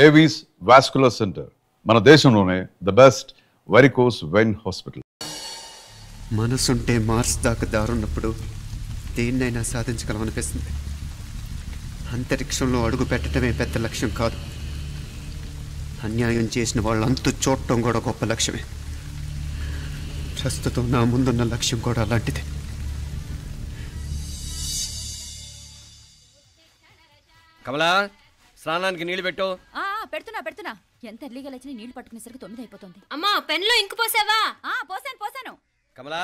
Avis vascular centre మన దేశంలోనే the best varicose vein hospital. మనసుంటే మార్స్ దాకా దారున్నప్పుడు దేన్నైనా సాధించగలమనిపిస్తుంది. అంతరిక్షంలో అడుగు పెట్టడమే పెద్ద లక్ష్యం కాదు, అన్యాయం చేసిన వాళ్ళంతు చూడటం కూడా గొప్ప లక్ష్యమే. ప్రస్తుతం నా ముందున్న లక్ష్యం కూడా అలాంటిదే. కమలా, స్నానానికి నీళ్లు పెట్టు. పెడుతున్నా. ఎంత ఎర్లీగా లేచిన నీళ్లు పట్టుకునేసరికి 9 అయిపోతుంది. అమ్మా, పెన్లో ఇంకు పోసావా? పోసాను. కమలా,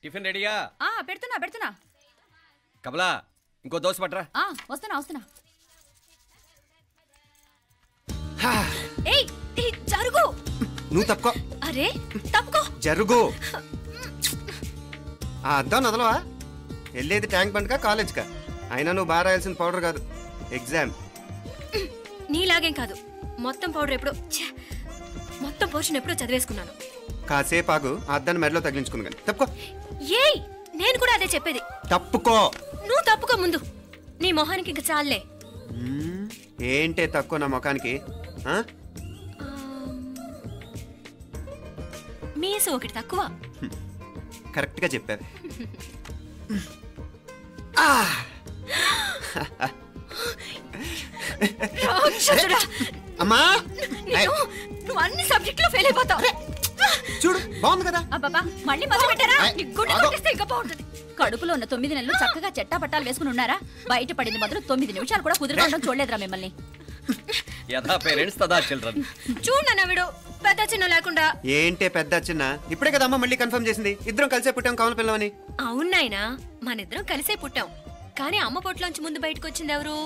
టిఫిన్ రెడీయా? పెడుతున్నా. కమలా, ఇంకో దోశ పట్రా. వస్తున్నా. ఏయ్, జరుగు. నువ్వు తప్పుకో. అరే తప్పుకో. జరుగు. అద్దం నదలవా? వెళ్ళేది ట్యాంక్ బండ్కా కాలేజ్కా? అయినా నువ్వు బాగా రాయాల్సిన పౌడర్ కాదు, ఎగ్జామ్. నీలాగేం కాదు, మొత్తం పౌడర్ ఎప్పుడో, మొత్తం పోర్షన్ ఎప్పుడో చదివేసుకున్నాను. కాసేపు ఆగు, అద్దాన్ని మెడలో తగిలించుకుంది కానీ. తప్పుకో. ఏయ్, నేను కూడా అదే చెప్పేది. తప్పుకో. నువ్వు తప్పుకో ముందు. నీ మొహానికి ఇంక చాలే. ఏంటే తక్కువ నా ముఖానికి? మీసు ఒకటి తక్కువ. కరెక్ట్గా చెప్పారు. అమ్మా, నువ్వు అన్ని సబ్జెక్టులో ఫెయిల్ అయిపోతావు. చూడు, బాగుంది కదా. అబ్బా, మళ్ళీ మొదలు పెట్టారా? ఇంకా బాగుంటుంది. కడుపులో ఉన్న 9 నెలలు చక్కగా చెట్టా పట్టాలు వేసుకుని ఉన్నారా? బయట పడింది మొదలు 9 నిమిషాలు కూడా కుదురుకోవడం చూడలేదురా మిమ్మల్ని. యథా పేరెంట్స్ తదా చిల్డ్రన్. చూడన్నా వీడు పెద్ద చిన్న లేకుండా. ఏంటే పెద్ద చిన్న? ఇప్పుడే కదా అమ్మ మళ్ళీ కన్ఫర్మ్ చేసింది, ఇద్దరం కలిసే పుట్టాం కమల పిల్లవని. అవునాయినా, మనిద్దరం కలిసే పుట్టాం. కానీ అమ్మ పొట్లోంచి ముందు బయటకు వచ్చింది ఎవరు?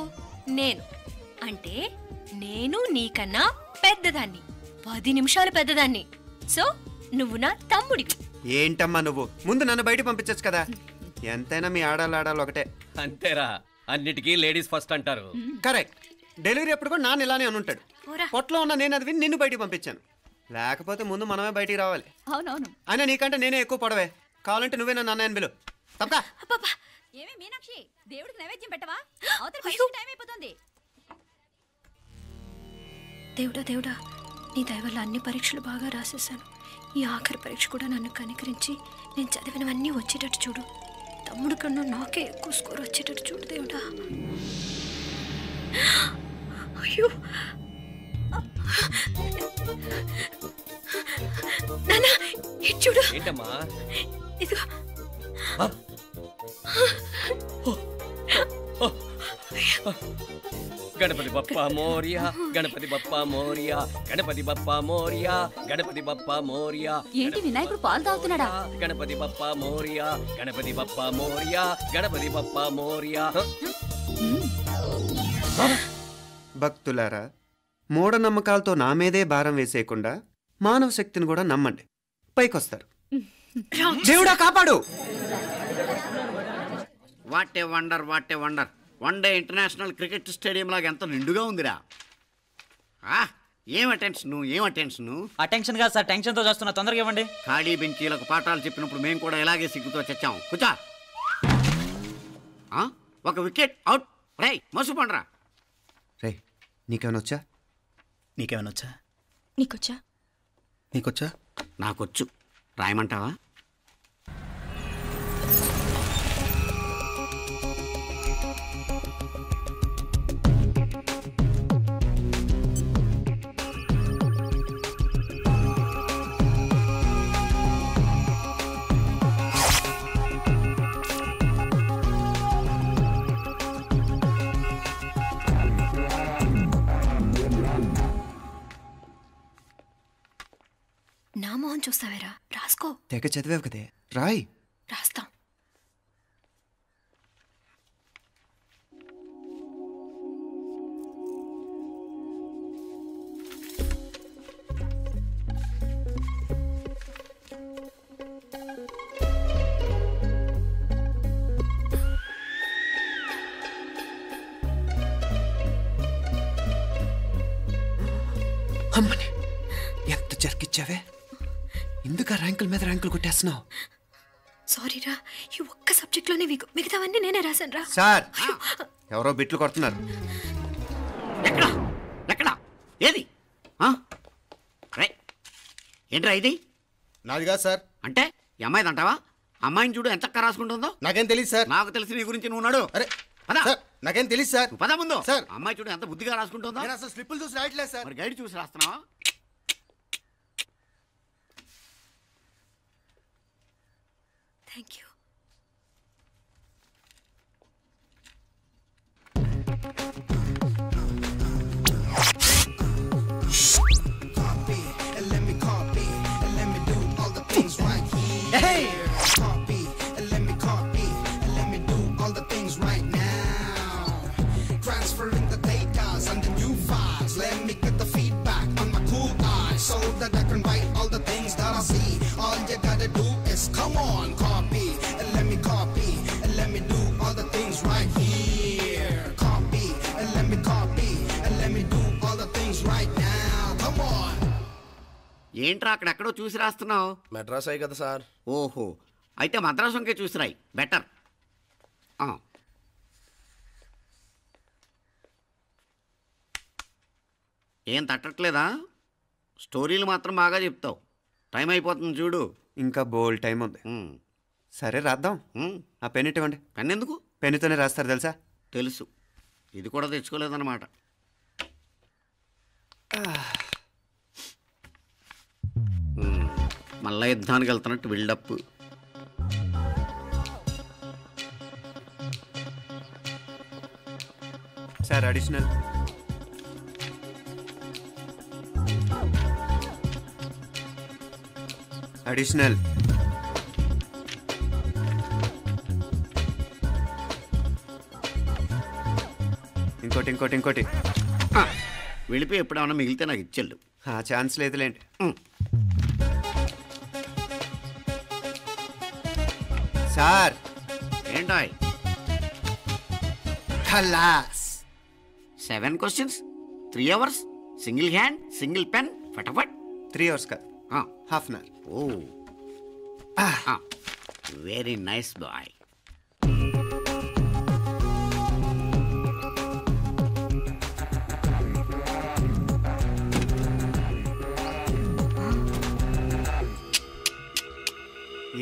నేను. అంటే నేను నీకన్నా పెద్దదాన్ని, 10 నిమిషాలు పెద్దదాన్ని. సో నువ్వు నా తమ్ముడి. ఏంటమ్మా నువ్వు? ముందు నన్ను బయట పంపించచ్చు కదా. ఎంతైనా మీ ఆడాలు ఒకటే. అంతేరా, అన్నిటికీ లేడీస్ ఫస్ట్ అంటారు. కరెక్ట్. డెలివరీ అప్పుడు కూడా నాన్న ఇలానే అనుంటాడు. పొట్లో ఉన్న నేను అది విని నిన్ను బయటికి పంపించాను. లేకపోతే ముందు మనమే బయటికి రావాలి. అవునవును. అయినా నీకంటే నేనే ఎక్కువ పొడవే. కావాలంటే నువ్వే నన్ను అన్నయ్యను పిలు. తప్పకా. ఏమే మీనాక్షి, దేవుడికి నైవేద్యం పెట్టవా? టైం అయిపోతుంది. దేవుడా, నీ దయ వల్ల అన్ని పరీక్షలు బాగా రాసేసాను. ఈ ఆఖరి పరీక్ష కూడా నన్ను కనికరించి నేను చదివినవన్నీ వచ్చేటట్టు చూడు. తమ్ముడు కన్నా నాకే ఎక్కువ స్కోర్ వచ్చేటట్టు చూడు దేవుడా. అయ్యో నాన్న, ఇది చూడు. ఏంటమ్మా? ఇదిగో. గణపతి బప్పా మోరియా, గణపతి బప్పా మోరియా, గణపతి బప్పా మోరియా, గణపతి బప్పా మోరియా. ఏంటి వినాయకుడు పాలు తాగుతున్నాడా? గణపతి బప్పా మోరియా, గణపతి బప్పా మోరియా, గణపతి బప్పా మోరియా. భక్తులారా, మూఢనమ్మకాలతో నా మీదే భారం వేసేయకుండా మానవ శక్తిని కూడా నమ్మండి, పైకొస్తారు. దేవుడా కాపాడు. What a wonder, what a wonder. One day international cricket stadium లాగా ఎంత నిండుగా ఉందిరా. ఏం అటెన్షన్? అటెన్షన్ కాదు సార్, టెన్షన్తో చేస్తున్నా. తొందరగా ఇవ్వండి. ఖాళీ బెంచీలకు పాఠాలు చెప్పినప్పుడు మేము కూడా ఇలాగే సిగ్గుతో చచ్చాం. కూర్చో. ఒక వికెట్ అవుట్. రై మసు పండ్రా. రే, నీకేమైనా వచ్చా? నీకొచ్చా? నాకొచ్చు. రాయమంటావా? నా మొహం చూస్తావేరా? రాసుకో. తెగ చదివావు కదే, రాయ్. రాస్తాం. అమ్మని ఎంత జరికిచ్చావే. ఎందుకు ర్యాంకుల మీద ర్యాంకులు కొట్టేస్తున్నావు? సారీరా, ఈ ఒక్క సబ్జెక్ట్లోనే మిగతావన్నీ నేనే రాశాను రా. సార్, ఎవరో బిట్లు కొడుతున్నారు. ఎక్కడ ఏది ఏంట్రా ఇది? నాది కాదు సార్. అంటే ఈ అమ్మాయిది అంటావా? అమ్మాయిని చూడు ఎంత రాసుకుంటుందో. నాకేం తెలియదు సార్. నాకు తెలిసి నీ గురించి నువ్వు నాడు. అరే పదా సార్, నాకేం తెలియదు సార్. పద ముందు. సార్, అమ్మాయి చూడు ఎంత బుద్ధిగా రాసుకుంటుందో. నేను అసలు స్లిప్పులు చూసి రాయట్లేదు సార్. మరి గైడ్ చూసి రాస్తున్నావా? Thank you. ఏంట్రా అక్కడెక్కడో చూసి రాస్తున్నావు? మెడ్రాస్ అయ్యి కదా సార్. ఓహో, అయితే మద్రాసు వంకే చూసి రాయి, బెటర్. ఏం తట్టట్లేదా? స్టోరీలు మాత్రం బాగా చెప్తావు. టైం అయిపోతుంది చూడు. ఇంకా బోల్ టైం ఉంది. సరే రాద్దాం. ఆ పెన్ ఇవ్వండి. పెన్ ఎందుకు? పెన్నుతోనే రాస్తారు తెలుసా? తెలుసు. ఇది కూడా తెచ్చుకోలేదన్నమాట. మళ్ళా యుద్ధానికి వెళ్తున్నట్టు బిల్డప్. Sir additional. అడిషనల్. ఇంకోటి ఇంకోటి ఇంకోటి. వెళ్ళిపోయి ఎప్పుడేమన్నా మిగిలితే నాకు ఇచ్చెళ్ళు. ఆ ఛాన్స్ లేదులేండి. సార్ ఏంటాయ్? ఖలాస్. 7 questions, 3 hours, single hand, single pen, ఫటాఫట్. 3 hours కాదు, half an hour. Oh, very nice boy.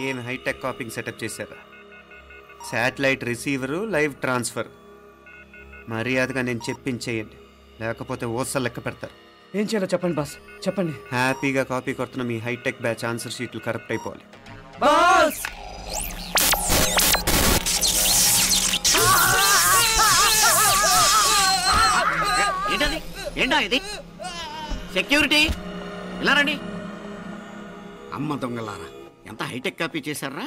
ఏం హైటెక్ కాపింగ్ సెటప్ చేశారా? Satellite receiver, live transfer. మర్యాదగా నేను చెప్పించేయండి, లేకపోతే ఓసలు లెక్క పెడతారు. ఏం చేయాలో చెప్పండి బాస్, చెప్పండి. హ్యాపీగా కాపీ కొడుతున్న మీ హైటెక్ బ్యాచ్ ఆన్సర్ షీట్లు కరెక్ట్ అయిపోవాలి. బాస్ ఏంటది? ఏంటా ఇది? సెక్యూరిటీ ఇలా రండి. అమ్మ దొంగలారా, ఎంత హైటెక్ కాపీ చేశారా?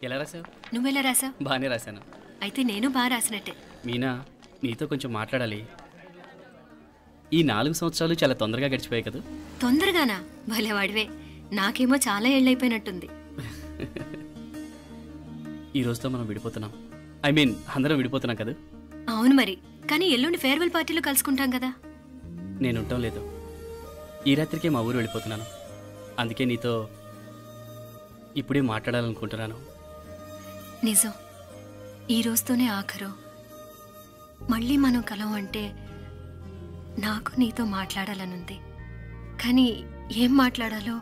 ఎలా రాసావు? నువ్వెలా రాసావు? బాగానే రాశాను. అయితే నేను బాగా రాసినట్టే. మీనా, నీతో కొంచెం మాట్లాడాలి. ఈ 4 సంవత్సరాలు చాలా తొందరగా గడిచిపోయాయి కదా? తొందరగానా? భలేవాడివే. నాకేమో చాలా ఏళ్ళైపోయినట్టుంది. ఈ రోజుతో మనం విడిపోతున్నాం. ఐ మీన్ అందరం విడిపోతున్నాం కదా? అవును మరి, కానీ ఎల్లుండి ఫేర్వెల్ పార్టీలో కలుసుకుంటాం కదా. నేను ఉండటం లేదు. ఈ రాత్రికే మా ఊరు వెళ్ళిపోతున్నాను. అందుకే నీతో ఇప్పుడే మాట్లాడాలనుకుంటున్నాను. నిజం, ఈ రోజుతోనే ఆఖరు. మళ్ళీ మనం కలం అంటే నాకు నీతో మాట్లాడాలనుంది. కానీ ఏం మాట్లాడాలో,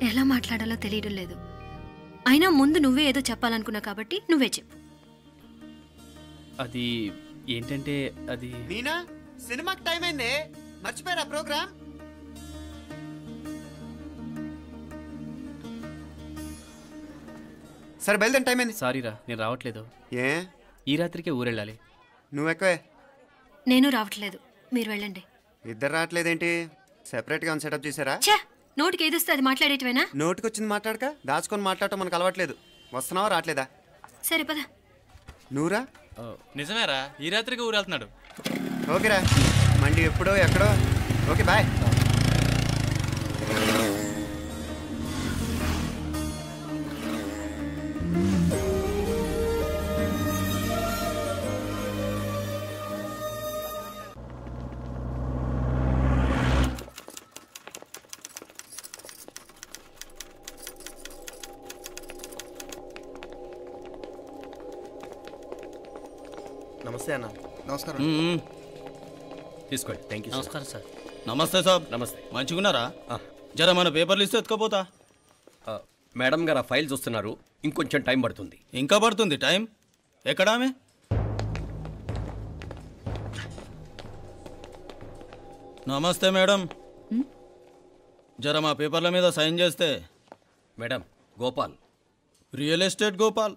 ఎలా మాట్లాడాలో తెలియడం లేదు. అయినా ముందు నువ్వే ఏదో చెప్పాలనుకున్నా కాబట్టి నువ్వే చెప్పు. అది ఏంటంటే అది మీనా, సినిమాకి టైం అయింది, మర్చిపోయారా ప్రోగ్రామ్? సరే బయలుదేరి, టైం అయింది. సారీరా, నేను రావట్లేదు. ఏ? ఈ రాత్రికే ఊరెళ్ళాలి. నువ్వెక్కువే. నేను రావట్లేదు, మీరు వెళ్ళండి. ఇద్దరు రావట్లేదేంటి? సెపరేట్గా సెటప్ చేశారా? ఛే, నోటికి ఏదొస్తే అది మాట్లాడేటివేనా? నోటికొచ్చింది మాట్లాడక దాచుకొని మాట్లాడటం మనకు అలవాట్లేదు. వస్తున్నావా రావట్లేదా? సరే పద. నువ్వురా. నిజమేరా, ఈ రాత్రికి ఊరు వెళ్తున్నాడు. ఓకేరా, మండి ఎప్పుడో ఎక్కడో. Okay bye. నమస్తే అన్న. నమస్కారం. తీసుకోండి. Thank you. నమస్కారం సార్. నమస్తే సాబ్. నమస్తే. మంచిగున్నారా? జర మన పేపర్లు ఇస్తే ఎత్తుకోపోతా. మేడం గారు ఆ ఫైల్ చూస్తున్నారు, ఇంకొంచెం టైం పడుతుంది. ఇంకా పడుతుంది టైం? ఎక్కడా ఆమె? నమస్తే మేడం. జర మా పేపర్ల మీద సైన్ చేస్తే. Madam, Gopal, real estate Gopal.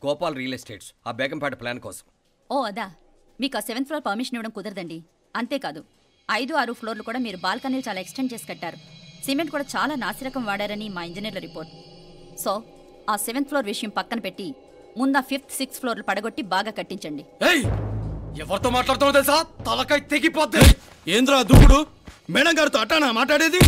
Gopal real estates, ఆ బేగంపేట ప్లాన్ కోసం. ఓ అదా, మీకు ఆ 7th ఫ్లోర్ పర్మిషన్ ఇవ్వడం కుదరదండి. అంతేకాదు 5, 6 ఫ్లోర్లు కూడా మీరు బాల్కనీలు చాలా ఎక్స్టెండ్ చేసి కట్టారు. సిమెంట్ కూడా చాలా నాసిరకం వాడారని మా ఇంజనీర్ల రిపోర్ట్. సో ఆ 7th ఫ్లోర్ విషయం పక్కన పెట్టి ముందు ఆ 5th, 6th ఫ్లోర్లు పడగొట్టి బాగా కట్టించండి. ఎవరితో మాట్లాడుతావు తెలుసా? తలకాయ తెగిపోద్ది. ఏంద్రా దూకుడు? మేడం గారితో అట్టానా మాట్లాడేది?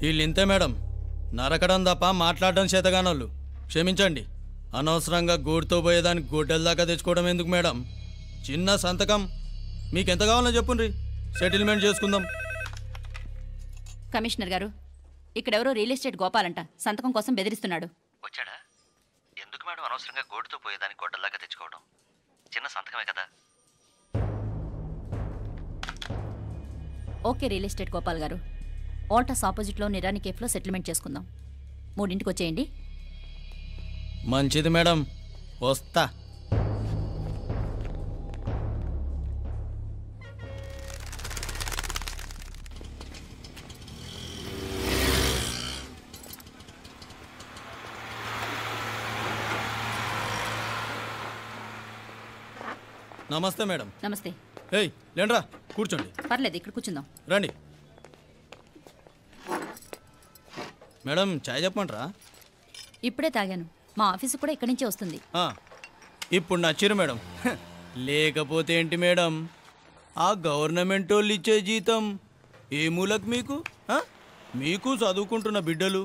వీళ్ళింతే మేడం, నరకడం తప్ప మాట్లాడడం చేతగానోళ్ళు. క్షమించండి, అనవసరంగా గోడుతో పోయేదానికి గొడ్డల దాకా తెచ్చుకోవడం ఎందుకు మేడం? చిన్న సంతకం మీకెంత కావాలో చెప్పుండ్రి, సెటిల్మెంట్ చేసుకుందాం. కమిషనర్ గారు, ఇక్కడెవరో రియల్ ఎస్టేట్ గోపాలంట సంతకం కోసం బెదిరిస్తున్నాడు. వచ్చాడా? ఎందుకు మేడం అనవసరంగా గోడుతో పోయేదానికి గొడ్డల్లాగా తెచ్చుకోవడం? చిన్న సంతకమే కదా. ఓకే రియల్ ఎస్టేట్ గోపాల్ గారు, ఆల్టాస్ ఆపోజిట్లో నిరాని కేఫ్లో సెటిల్మెంట్ చేసుకుందాం. 3ంటికి వచ్చేయండి. మంచిది మేడం, వస్తా. నమస్తే మేడం. నమస్తే. ఏయ్ లేండ్రా, కూర్చోండి. పర్లేదు, ఇక్కడ కూర్చుందాం. రండి మేడం, చాయ్ చెప్పమంటారా? ఇప్పుడే తాగాను. మా ఆఫీసు కూడా ఇక్కడి నుంచే వస్తుంది. ఇప్పుడు నచ్చిరు మేడం. లేకపోతే ఏంటి మేడం, ఆ గవర్నమెంట్ వాళ్ళు ఇచ్చే జీతం ఏ మూలకు మీకు? మీకు చదువుకుంటున్న బిడ్డలు,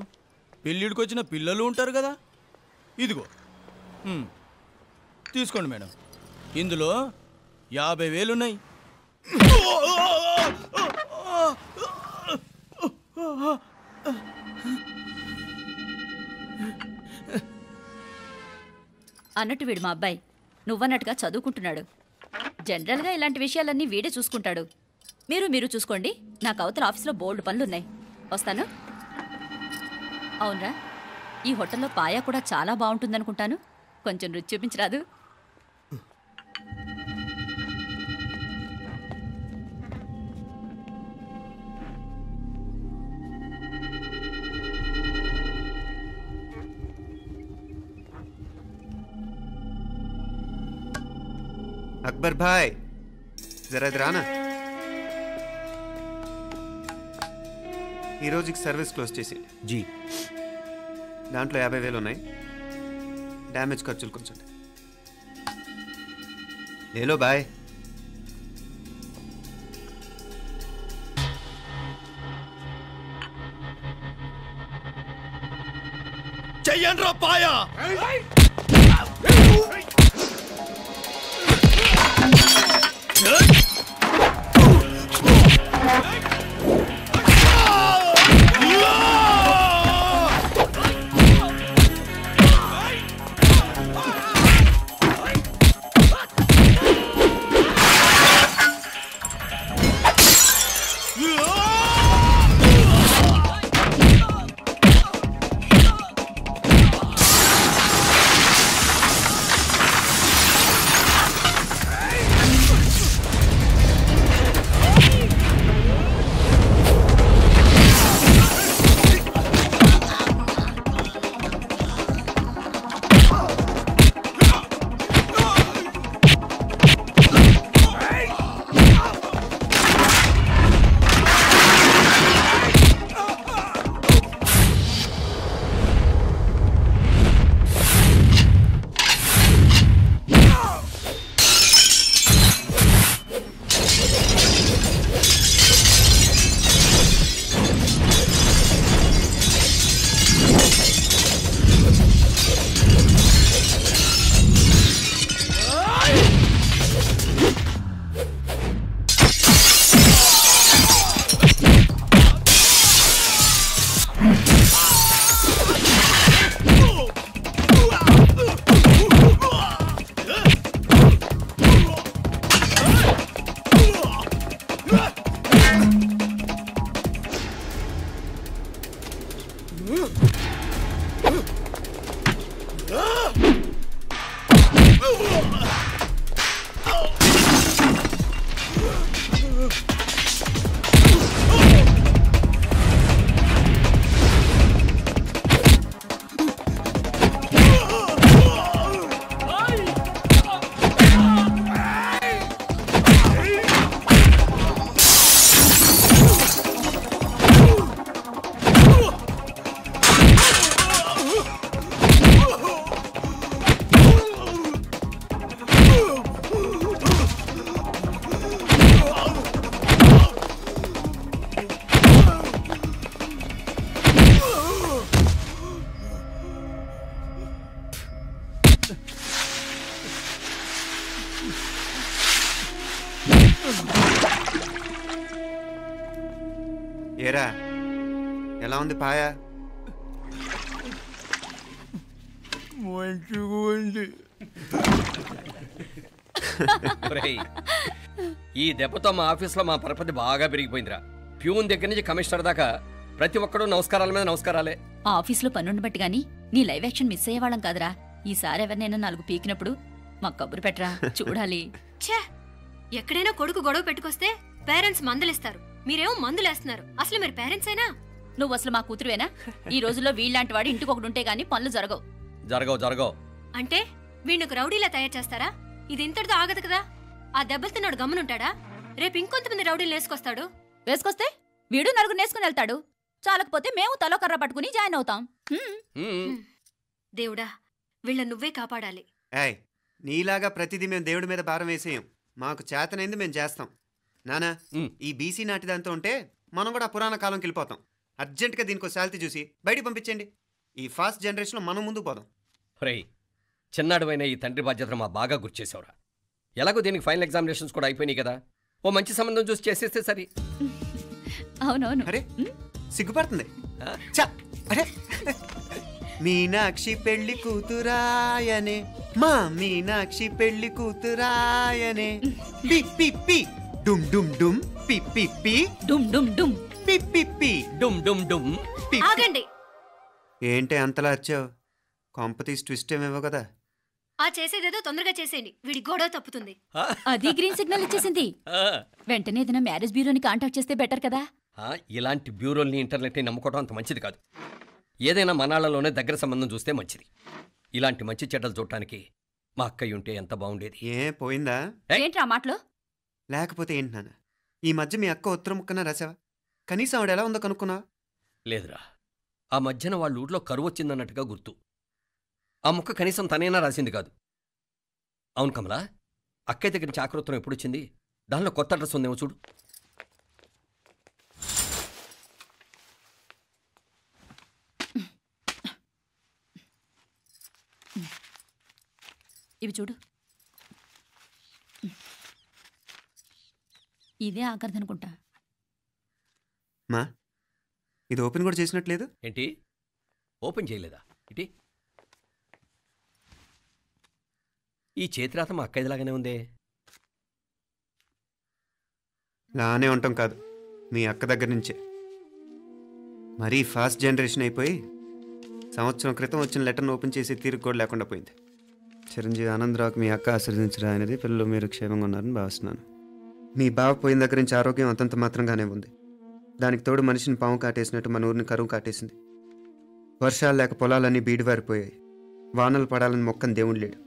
పెళ్ళిడికి వచ్చిన పిల్లలు ఉంటారు కదా. ఇదిగో తీసుకోండి మేడం, ఇందులో 50,000 ఉన్నాయి. అన్నట్టు వీడు మా అబ్బాయి నువ్వన్నట్టుగా చదువుకుంటున్నాడు. జనరల్గా ఇలాంటి విషయాలన్నీ వీడే చూసుకుంటాడు. మీరు చూసుకోండి. నాకు అవతల ఆఫీస్లో బోల్డ్ పనులున్నాయి. వస్తాను. అవునరా, ఈ హోటల్లో పాయా కూడా చాలా బాగుంటుందనుకుంటాను. కొంచెం రుచి చూపించరాదు? అక్బర్ భాయ్, జరా రానా. ఈ రోజుకి సర్వీస్ క్లోజ్ చేసి జీ. దాంట్లో 50,000 ఉన్నాయి. డ్యామేజ్ ఖర్చులు కొంచెం లేలో బాయ్. చెయ్యండి రా పాయా. ఏరా ఎలా ఉంది పాయా? మంచిగా ఉంది. ఈ దెబ్బతో మా ఆఫీస్లో మా పరపతి బాగా పెరిగిపోయిందిరా. ప్యూన్ దగ్గర నుంచి కమిషనర్ దాకా ప్రతి ఒక్కడు నమస్కారాల మీద నమస్కారాలే. ఆ ఆఫీస్లో పనుండి బట్టి గాని నీ లైవ్ యాక్షన్ మిస్ అయ్యేవాళ్ళం కాదురా. ఈసారి ఎవరినైనా 4 పీకినప్పుడు మాకు కబురు పెట్టరా, చూడాలి. ఛే, ఎక్కడైనా కొడుకు గొడవ పెట్టుకొస్తే పేరెంట్స్ మందులేస్తారు, మీరేమో మందులేస్తున్నారు. అసలు మీరు పేరెంట్స్ అయినా? నువ్వు అసలు మా కూతురువేనా? ఈ రోజుల్లో వీళ్ళలాంటి వాడు ఇంటికి ఒకటి ఉంటే గానీ పనులు జరగవు. జరగవు అంటే వీణ్ణకు రౌడీలా తయారు చేస్తారా? ఇది ఇంతటితో ఆగదు కదా. ఆ దెబ్బలు తిన్నాడు గమనుంటాడా? రేపు ఇంకొంతమంది రౌడీలు వేసుకొస్తాడు. వేసుకొస్తే వీడు 4 నేసుకుని వెళ్తాడు. చాలకపోతే మేము తలో కర్ర పట్టుకుని జాయిన్ అవుతాం. దేవుడా, వీళ్ళ నువ్వే కాపాడాలి. ఏయ్, నీలాగా ప్రతిదీ మేము దేవుడి మీద భారం వేసేయం. మాకు చేతనైంది మేము చేస్తాం. నానా, ఈ బీసీ నాటి దాంతో ఉంటే మనం కూడా పురాణ కాలంకి వెళ్ళిపోతాం. అర్జెంటుగా దీనికి శాలిటీ చూసి బయటికి పంపించండి. ఈ ఫాస్ట్ జనరేషన్లో మనం ముందుకు పోదాం. చిన్నాడువైన ఈ తండ్రి బాధ్యతను మా బాగా గుర్చేసావురా. ఎలాగో దీనికి ఫైనల్ ఎగ్జామినేషన్స్ కూడా అయిపోయినాయి కదా, ఓ మంచి సంబంధం చూసి చేసేస్తే సరి. అవునవును. అరే సిగ్గుపడుతుంది. అరే మీనాక్షి పెళ్లి కూతురాయనే, మా మీనాక్షి పెళ్లి కూతురాయనే. పి పి పి డుమ్ డుమ్ డుమ్, పి పి పి డుమ్ డుమ్ డుమ్, పి పి పి డుమ్ డుమ్ డుమ్. ఆగండి. ఏంటి అంతలా వచ్చావు? కాంపతీస్ ట్విస్ట్ ఏమేవో కదా. ఆ చేసేదేదో తొందరగా చేసేయండి, వీడి గొడవ తప్పుతుంది. అది గ్రీన్ సిగ్నల్ ఇచ్చేసింది. వెంటనే ఏదైనా మ్యారేజ్ బ్యూరోని కాంటాక్ట్ చేస్తే బెటర్ కదా. ఇలాంటి బ్యూరోల్ని ఇంటర్నెట్ని నమ్ముకోవడం అంత మంచిది కాదు. ఏదైనా మనాళ్ళలోనే దగ్గర సంబంధం చూస్తే మంచిది. ఇలాంటి మంచి చెడ్డలు చూడటానికి మా అక్కయ్య ఉంటే ఎంత బాగుండేది. ఏ పోయిందా? ఏంట్రా మాటలు? లేకపోతే ఏంటి నాన్న, ఈ మధ్య మీ అక్క ఉత్తరం ముక్కన రాసావా? కనీసం ఆవిడ ఎలా ఉందో కనుక్కున్నా? లేదురా, ఆ మధ్యన వాళ్ళ ఊర్లో కరువు వచ్చిందన్నట్టుగా గుర్తు. ఆ ముక్క కనీసం తనైనా రాసింది కాదు. అవును కమలా, అక్కయ్య దగ్గర నుంచి ఆకృతం ఎప్పుడు వచ్చింది? దానిలో కొత్త అడ్రస్ ఉందేమో చూడు. ఇవి చూడు. ఇదే ఆఖరిదనుకుంటా. మా ఇది ఓపెన్ కూడా చేసినట్లేదు. ఏంటి ఓపెన్ చేయలేదా? ఇటీ ఈ చేతిరాత మా అక్కయ్యలాగానే ఉందే. లానే ఉంటాం కాదు, మీ అక్క దగ్గర నుంచే. మరీ ఫాస్ట్ జనరేషన్ అయిపోయి సంవత్సరం క్రితం వచ్చిన లెటర్ను ఓపెన్ చేసి తీరుకు కూడా లేకుండా పోయింది. చిరంజీవి ఆనందరావుకి మీ అక్క ఆశీర్వదించరా అనేది, పిల్లలు మీరు క్షేమంగా ఉన్నారని భావిస్తున్నాను. మీ బావ పోయిన దగ్గర నుంచి ఆరోగ్యం అంతంత మాత్రంగానే ఉంది. దానికి తోడు మనిషిని పాము కాటేసినట్టు మన ఊరిని కరువు కాటేసింది. వర్షాలు లేక పొలాలన్నీ బీడివారిపోయాయి. వానలు పడాలని మొక్కని దేవుడు లేడు.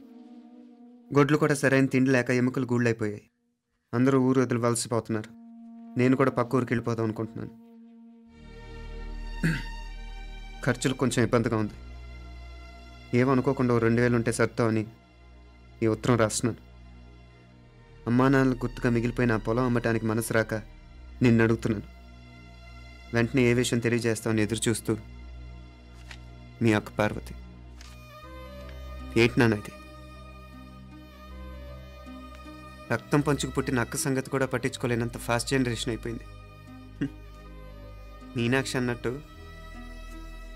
గొడ్లు కూడా సరైన తిండి లేక ఎముకలు గూళ్ళైపోయాయి. అందరూ ఊరు వదిలి వలసిపోతున్నారు. నేను కూడా పక్క ఊరికి వెళ్ళిపోదాం అనుకుంటున్నాను. ఖర్చులు కొంచెం ఇబ్బందిగా ఉంది. ఏమనుకోకుండా 2000 ఉంటే సర్దామని ఈ ఉత్తరం రాస్తున్నాను. అమ్మా నాన్నలకు గుర్తుగా మిగిలిపోయిన ఆ పొలం అమ్మటానికి మనసు రాక నిన్ను అడుగుతున్నాను. వెంటనే ఏ విషయం తెలియజేస్తామని ఎదురు చూస్తూ మీ అక్క పార్వతి. ఏంటి నాన్న ఇది? రక్తం పంచుకు పుట్టిన అక్క సంగతి కూడా పట్టించుకోలేనంత ఫాస్ట్ జనరేషన్ అయిపోయింది. మీనాక్షి అన్నట్టు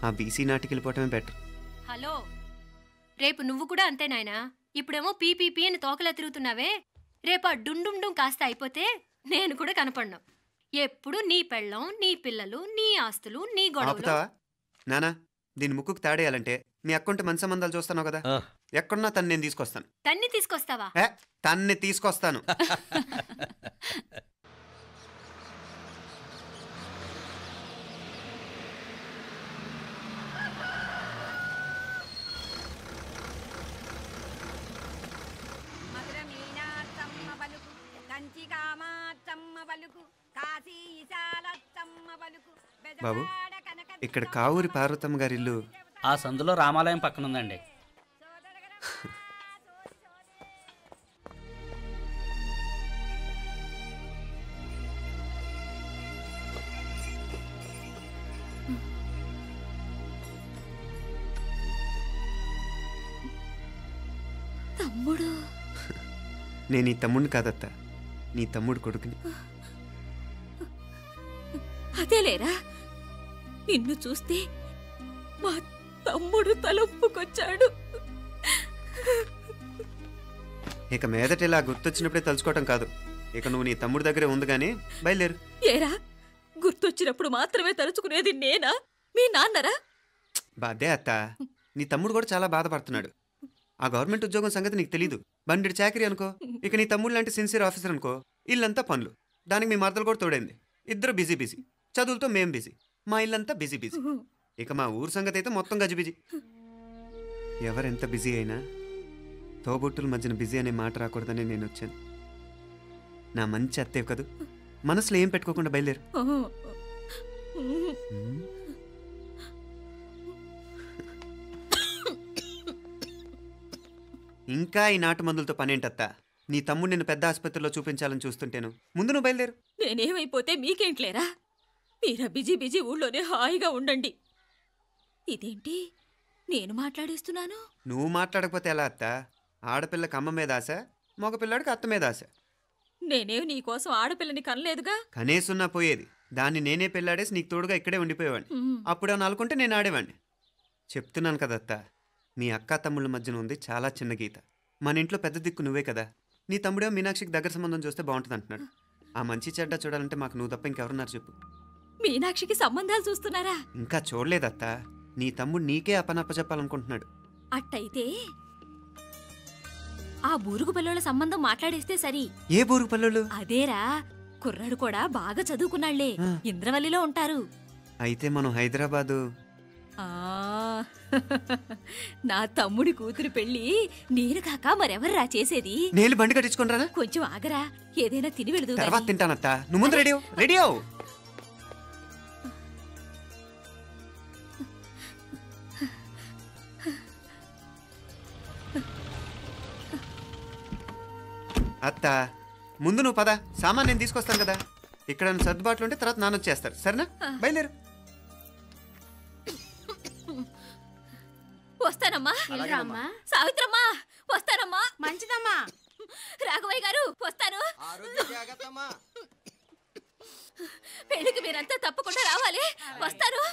ఆ బీసీ నాటికి వెళ్ళిపోవటమే బెటర్. హలో, రేపు నువ్వు కూడా అంతే నాయనా. ఇప్పుడేమో పీపీపీ అని తోకలా తిరుగుతున్నావే, రేపు ఆ డుండుండుం కాస్త అయిపోతే నేను కూడా కనపడను. ఎప్పుడు నీ పెళ్ళం, నీ పిల్లలు, నీ ఆస్తులు, నీ గొడవలు. ఆపుతావా నానా? దీని ముక్కుకు తాడేయాలంటే మీ అక్కంటే మంచి సంబంధాలు చూస్తాను కదా, ఎక్కడున్నా తను నేను తీసుకొస్తాను. తన్ని తీసుకొస్తావా? తన్ని తీసుకొస్తాను. బాబు, ఇక్కడ కావూరి పార్వతమ్మ గారి ఇల్లు ఆ సందులో రామాలయం పక్కన ఉందండి. తమ్ముడు? నేను ఈ తమ్ముడిని కాదత్త, నీ తమ్ముడు కొడుకుని. అదేలేరా, నిన్ను చూస్తే మా తమ్ముడు తలొప్పుకొచ్చాడు. ఇక మీదట ఇలా గుర్తొచ్చినప్పుడే తలుచుకోవటం కాదు, ఇక నువ్వు నీ తమ్ముడి దగ్గరే ఉంది కానీ బయలుదేరు. ఏరా, గుర్తొచ్చినప్పుడు మాత్రమే తలుచుకునేది నేనా, మీ నాన్నరా? బాధే అత్త, నీ తమ్ముడు కూడా చాలా బాధపడుతున్నాడు. ఆ గవర్నమెంట్ ఉద్యోగం సంగతి నీకు తెలీదు, బండి చాకరీ అనుకో. ఇక నీ తమ్ముడు లాంటి సిన్సియర్ ఆఫీసర్ అనుకో, ఇల్లంతా పనులు, దానికి మీ మరదలు కూడా తోడైంది. ఇద్దరు బిజీ బిజీ, చదువులతో మేం బిజీ, మా ఇల్లంతా బిజీ బిజీ. ఇక మా ఊరు సంగతి అయితే మొత్తం గజిబిజీ. ఎవరెంత బిజీ అయినా తోబుట్టుల మధ్యన బిజీ అనే మాట రాకూడదని నేను వచ్చాను. నా మంచి అత్తే కదూ, మనసులో ఏం పెట్టుకోకుండా బయలుదేరు. ఇంకా ఈ నాటు మందులతో పనేంటత్తా? నీ తమ్ముడు నిన్ను పెద్ద ఆసుపత్రిలో చూపించాలని చూస్తుంటేను. ముందు నువ్వు బయలుదేరు. నేనేమైపోతే మీకేంట్లేరా, మీరా బిజీ బిజీ ఊళ్ళోనే హాయిగా ఉండండి. ఇదేంటి నేను మాట్లాడేస్తున్నాను? నువ్వు మాట్లాడకపోతే ఎలా అత్తా? ఆడపిల్లకి అమ్మ మీద ఆశ, మగపిల్లాడికి అత్త మీద ఆశ. నేనేం నీకోసం ఆడపిల్లని కనలేదుగా. కనేసున్నా పోయేది, దాన్ని నేనే పెళ్ళాడేసి నీకు తోడుగా ఇక్కడే ఉండిపోయేవాడిని. అప్పుడు అని అనుకుంటే నేను ఆడేవాడిని. చెప్తున్నాను కదత్తా, మీ అక్క తమ్ముళ్ళ మధ్యన ఉంది చాలా చిన్న గీత. మన ఇంట్లో పెద్ద దిక్కు నువ్వే కదా. నీ తమ్ముడే మీనాక్షికి దగ్గర సంబంధం చూస్తే బాగుంటుంది అంటున్నాడు. ఆ మంచి చెడ్డ చూడాలంటే మాకు నువ్వు తప్ప ఇంకెవరున్నారు చెప్పు? మీనాక్షికి సంబంధాలు చూస్తున్నారా? ఇంకా చూడలేదత్తా. నీ తమ్ముడు నీకే అపనప్ప చెప్పాలనుకుంటున్నాడు. అట్టయితే ఆ బూరుగు పిల్లల సంబంధం మాట్లాడేస్తే సరి. ఏ బూరుగు పిల్లలు? అదేరా, కుర్రాడు కూడా బాగా చదువుకున్నాళ్లే, ఇంద్రవల్లిలో ఉంటారు. అయితే మనం హైదరాబాదు. నా తమ్ముడి కూతురు పెళ్లి నేను కాక మరెవర్రా చేసేది? నేను బండి కట్టించుకుంటారా? కొంచెం ఆగరా, ఏదైనా తిని వెళదు. తర్వాత తింటానత్తా, నువ్వు ముందు రెడీ రెడీ అవు. అత్త, ముందు నువ్వు పద, సామాన్ నేను తీసుకొస్తాను కదా. ఇక్కడ సర్దుబాట్లు ఉంటే తర్వాత నాన్న వచ్చేస్తారు, సరేనా? బయలుదేరు. వస్తానమ్మా. సావిత్రమ్మా వస్తానమ్మా. మంచిదమ్మా. రాఘవయ్య గారు వస్తాను. పెళ్లికి మీరంతా తప్పకుండా రావాలి. వస్తాను.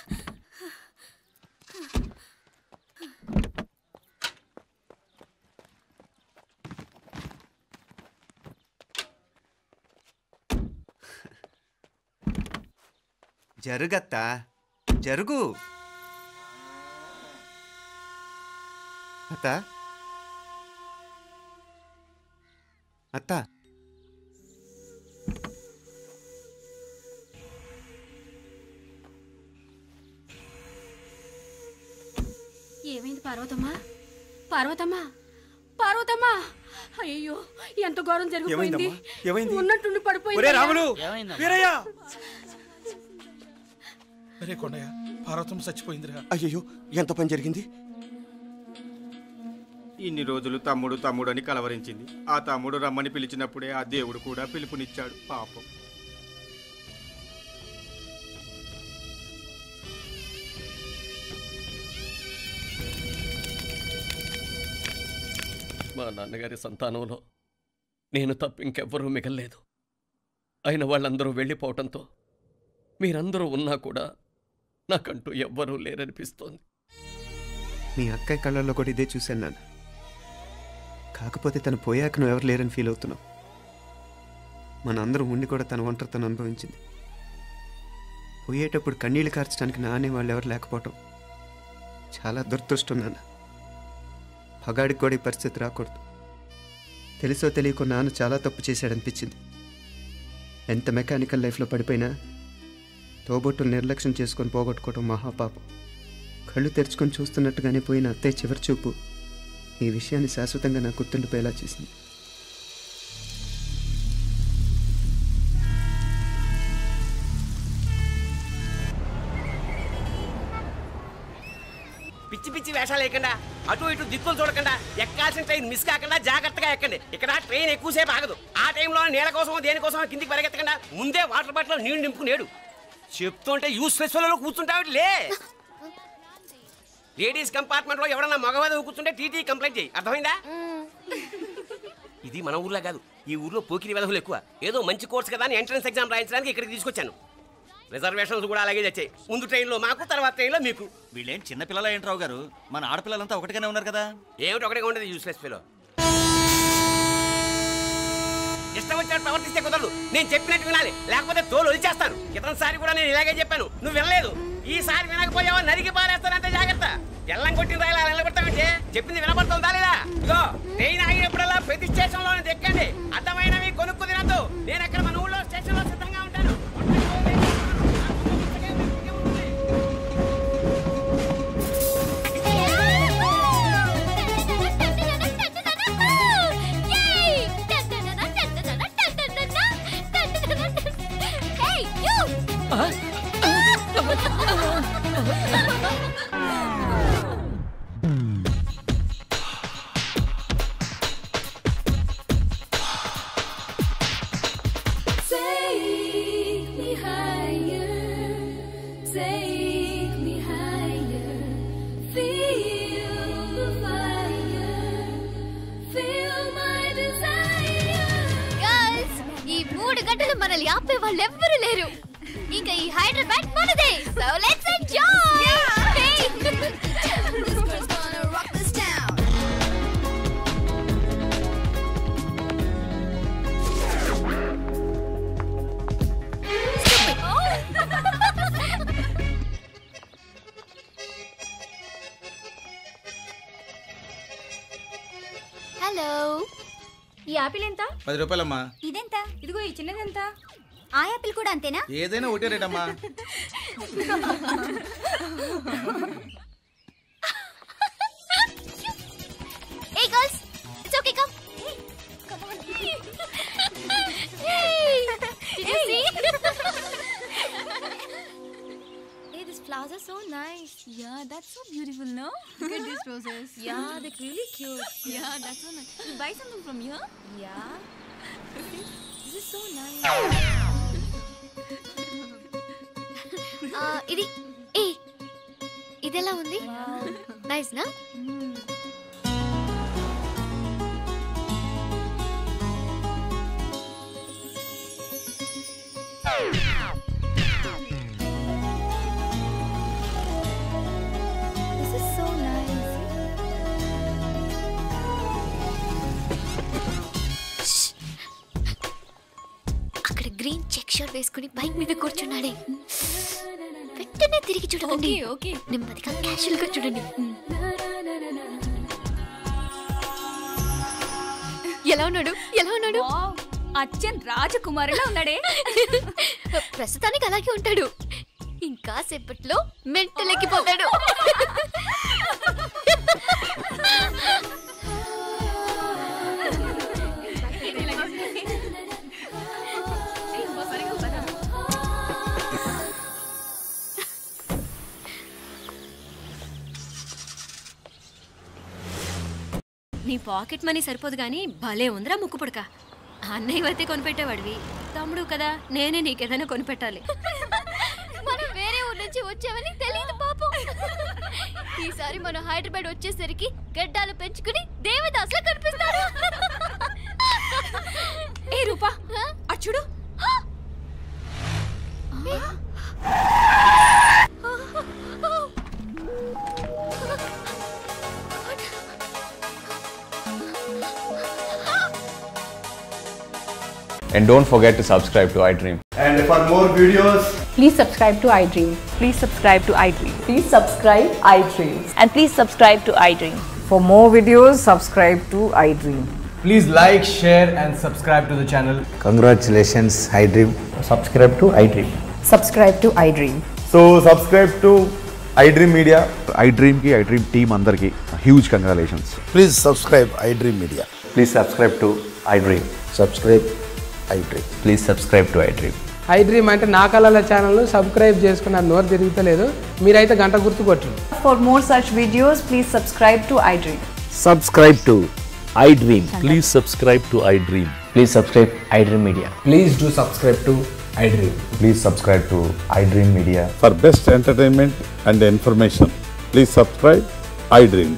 జరుగత్తా, జరుగు. అత్త, అత్త, ఏమైంది పార్వతమ్మా? పార్వతమ్మా, పార్వతమ్మా, అయ్యో ఎంత ఘోరం జరిగిపోయింది. ఉన్నట్టుండి పడిపోయింది. కొండయ్య, పార్వతమ్మ చచ్చిపోయిందిరా. అయ్యో, ఎంత పని జరిగింది? ఇన్ని రోజులు తమ్ముడు తమ్ముడు అని కలవరించింది. ఆ తమ్ముడు రమ్మని పిలిచినప్పుడే ఆ దేవుడు కూడా పిలుపునిచ్చాడు. పాపం. మా నాన్నగారి సంతానంలో నేను తప్ప ఇంకెవ్వరూ మిగల్లేదు. అయిన వాళ్ళందరూ వెళ్ళిపోవటంతో మీరందరూ ఉన్నా కూడా నాకంటూ ఎవ్వరూ లేరనిపిస్తోంది. మీ అక్కయ్య కళ్ళల్లో కూడా ఇదే చూశాను నాన్న. కాకపోతే తను పోయాక నువ్వు ఎవరు లేరని ఫీల్ అవుతున్నావు. మనందరం ఉండి కూడా తన ఒంటరితను అనుభవించింది. పోయేటప్పుడు కన్నీళ్లు కార్చడానికి నానే వాళ్ళు ఎవరు లేకపోవటం చాలా దురదృష్టం నాన్న. పగాడికి కూడా ఈ పరిస్థితి రాకూడదు. తెలుసో తెలియకో నాన్న చాలా తప్పు చేశాడనిపించింది. ఎంత మెకానికల్ లైఫ్లో పడిపోయినా తోబొట్టులు నిర్లక్ష్యం చేసుకొని పోగొట్టుకోవడం మహాపాపం. కళ్ళు తెరుచుకొని చూస్తున్నట్టుగానే పోయిన అత్తయ్య చివరి చూపు ఈ విషయాన్ని శాశ్వతంగా నాకు గుర్తుండిపోయేలా చేసింది. పిచ్చి పిచ్చి వేషాలు లేకుండా అటు ఇటు దిక్కులు చూడకుండా ఎక్కాల్సిన ట్రైన్ మిస్ కాకుండా జాగ్రత్తగా ఎక్కండి. ఇక్కడ ట్రైన్ ఎక్కువసేపు ఆగదు. ఆ టైంలో నీళ్ళ కోసం దేనికోసం కిందికి పరిగెత్తకుండా ముందే వాటర్ బాటిల్ నీళ్లు నింపుకునేడు. చెప్తుంటే యూస్లెస్ ఫెలోలో కూర్చుంటావు. లే, లేడీస్ కంపార్ట్మెంట్ లో ఎవడన్నా మగవాది కూర్చుంటే టీటీ కంప్లైంట్ చేయి. అర్థమైందా? ఇది మన ఊర్లో కాదు. ఈ ఊర్లో పోకిరి వెధవులు ఎక్కువ. ఏదో మంచి కోర్స్ కదా అని ఎంట్రన్స్ ఎగ్జామ్ రాయించడానికి ఇక్కడికి తీసుకొచ్చాను. రిజర్వేషన్స్ కూడా అలాగే తెచ్చాయి. ముందు ట్రైన్లో మాకు, తర్వాత ట్రైన్లో మీకు. వీళ్ళేం చిన్నపిల్లలు ఏంటి రావు గారు? మన ఆడపిల్లలంతా ఒకటిగానే ఉన్నారు కదా. ఏమిటి ఒకటిగా ఉండదు యూస్లెస్ ఫెలో. ఇష్టం వచ్చినట్టు ప్రవర్తిస్తే కుదరదు. నేను చెప్పినట్టు వినాలి, లేకపోతే తోలు వదిలిచేస్తాను. క్రితంసారి కూడా నేను ఇలాగే చెప్పాను, నువ్వు వినలేదు. ఈసారి వినకపోయావా నరికి పారేస్తానంటే జాగ్రత్త. ఎల్లం కొట్టిన రాయిలా నిలబడతామంటే చెప్పింది వినపడుతుందా లేదా? ఇగో ట్రైన్ ఆగినప్పుడల్లా ప్రతి స్టేషన్లో ఎక్కండి. అర్థమైనవి కొనుక్కు తినద్దు. నేను అక్కడ మన ఊళ్ళో స్టేషన్లో సిద్ధంగా ఉంటాను. మనల్ని ఆపే వాళ్ళు ఎవ్వరూ లేరు. ఇంకా ఈ హైదరాబాద్ మనదే. So let's enjoy. హలో, ఈ యాపిల్ ఎంత? 10 రూపాయలమ్మా. ఇదెంత? ఇదిగో ఈ చిన్నదెంత? ఆ యాపిల్ కూడా అంతేనా? ఏదైనా ఒకటే రేట్ అమ్మా. Hey girls, it's okay, come. Come on. Hey, did you see? Hey, these flowers are so nice. Yeah, that's so beautiful, no? Look at these roses. Yeah, they're really cute. Yeah, that's so nice. You buy something from here? Yeah. This is so nice. ఇది ఎలా ఉంది? Nice నా? This is so nice. అక్కడ green check shirt వేసుకుని bike మీద కూర్చున్నాడే. వెంటనే తిరిగి చూడండి. ఓకే, నెమ్మదిగా క్యాషువల్ గా చూడండి. ఎలా ఉన్నాడు? ఎలా ఉన్నాడు? అచ్చన్ రాజకుమారులా ఉన్నాడే. ప్రస్తుతానికి అలాగే ఉంటాడు. ఇంకా సేపట్లో మెంటల్ ఎక్కిపోతాడు. నీ పాకెట్ మనీ సరిపోదు కానీ భలే ఉందిరా ముక్కు పుడక. అన్నయ్య అయితే కొనిపెట్టేవాడివి, తమ్ముడు కదా నేనే నీకేదైనా కొనిపెట్టాలి. మనం వేరే ఊరు నుంచి వచ్చామని తెలియదు పాపం. ఈసారి మనం హైదరాబాద్ వచ్చేసరికి గడ్డాలు పెంచుకుని దేవదాసులా కనిపిస్తాడు. ఏ రూపా, అచ్చుడు. And don't forget to subscribe to iDream. And for more videos, Please subscribe to iDream. Please subscribe to iDream. Please subscribe iDream. And please subscribe to iDream. For more videos, subscribe to iDream. Please like, share and subscribe to the channel. Congratulations, iDream. Subscribe to iDream. Subscribe to iDream. So subscribe to iDream Media. iDream ki iDream team andarki huge congratulations. Please subscribe iDream Media. Please subscribe to iDream. Subscribe iDream. Please subscribe to iDream. iDream అంటే నా కళల channel subscribe చేసుకున్న నోరు తిరుగుతలేదు మీరైతే గంట గుర్తు కొట్టండి. For more such videos, please subscribe to iDream. Subscribe to iDream. Please subscribe to iDream. Please subscribe iDream Media. Please do subscribe to iDream. Please subscribe to iDream Media. For best entertainment and information, please subscribe iDream.